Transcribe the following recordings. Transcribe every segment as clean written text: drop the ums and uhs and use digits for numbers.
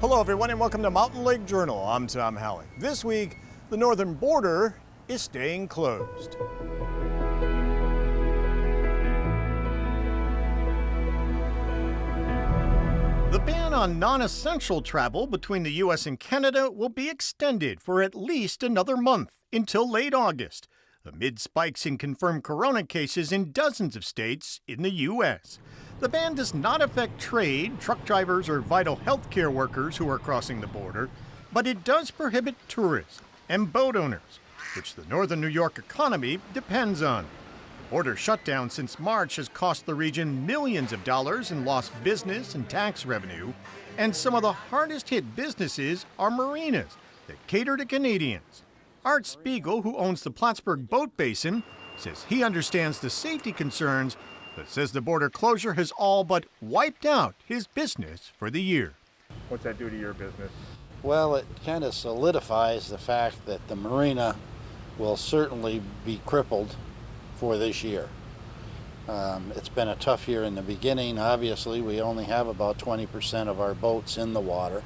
Hello everyone and welcome to Mountain Lake Journal. I'm Tom Howley. This week, the northern border is staying closed. The ban on non-essential travel between the U.S. and Canada will be extended for at least another month until late August, amid spikes in confirmed corona cases in dozens of states in the U.S. The ban does not affect trade, truck drivers, or vital healthcare workers who are crossing the border, but it does prohibit tourists and boat owners, which the northern New York economy depends on. The border shutdown since March has cost the region millions of dollars in lost business and tax revenue, and some of the hardest hit businesses are marinas that cater to Canadians. Art Spiegel, who owns the Plattsburgh Boat Basin, says he understands the safety concerns, but says the border closure has all but wiped out his business for the year. What's that do to your business? Well, it kind of solidifies the fact that the marina will certainly be crippled for this year. It's been a tough year in the beginning. Obviously, we only have about 20% of our boats in the water.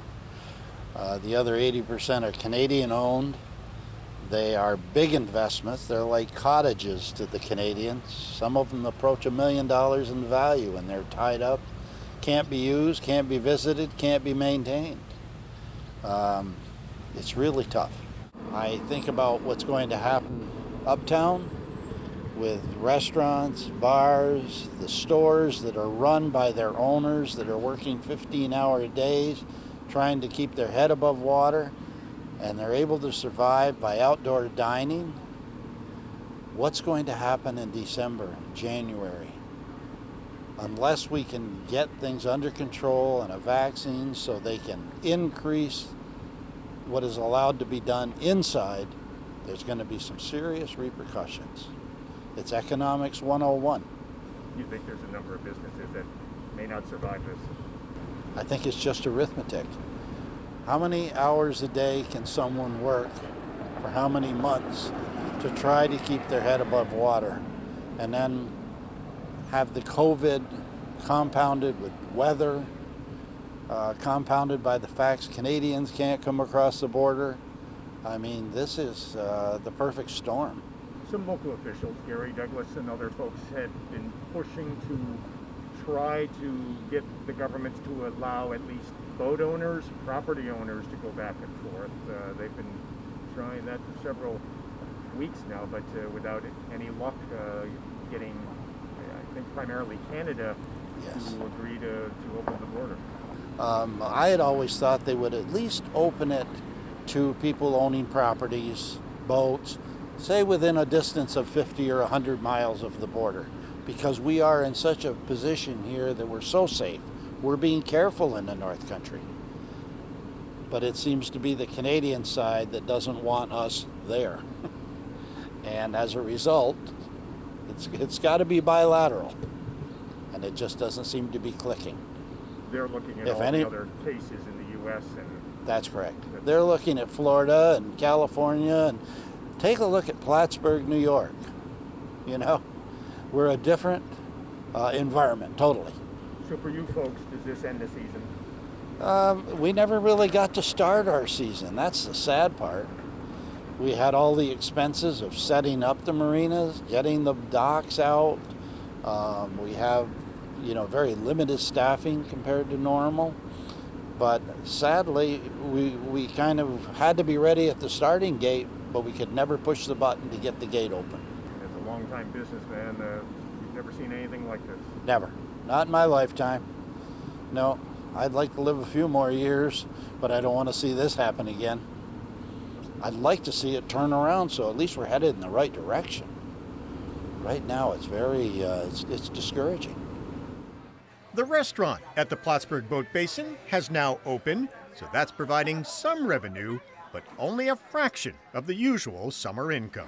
The other 80% are Canadian owned. They are big investments. They're like cottages to the Canadians. Some of them approach $1 million in value, and they're tied up, can't be used, can't be visited, can't be maintained. It's really tough. I think about what's going to happen uptown with restaurants, bars, the stores that are run by their owners that are working 15-hour days, trying to keep their head above water, and they're able to survive by outdoor dining. What's going to happen in December, January? Unless we can get things under control and a vaccine so they can increase what is allowed to be done inside, there's going to be some serious repercussions. It's economics 101. You think there's a number of businesses that may not survive this? I think it's just arithmetic. How many hours a day can someone work for how many months to try to keep their head above water, and then have the COVID compounded with weather, compounded by the facts Canadians can't come across the border? I mean, this is the perfect storm. Some local officials, Gary Douglas and other folks, have been pushing to try to get the governments to allow at least boat owners, property owners to go back and forth. They've been trying that for several weeks now, but without any luck getting, I think, primarily Canada to agree to open the border. I had always thought they would at least open it to people owning properties, boats, say within a distance of 50 or 100 miles of the border, because we are in such a position here that we're so safe. We're being careful in the North Country. But it seems to be the Canadian side that doesn't want us there. And as a result, it's got to be bilateral. And it just doesn't seem to be clicking. They're looking at the other cases in the U.S. and that's correct. They're looking at Florida and California, and take a look at Plattsburgh, New York. You know, we're a different environment, totally. So for you folks, does this end the season? We never really got to start our season. That's the sad part. We had all the expenses of setting up the marinas, getting the docks out. We have, very limited staffing compared to normal. But sadly, we kind of had to be ready at the starting gate, but we could never push the button to get the gate open. As a longtime businessman, you've never seen anything like this? Never. Not in my lifetime. No, I'd like to live a few more years, but I don't want to see this happen again. I'd like to see it turn around so at least we're headed in the right direction. Right now it's very, it's discouraging. The restaurant at the Plattsburgh Boat Basin has now opened, so that's providing some revenue, but only a fraction of the usual summer income.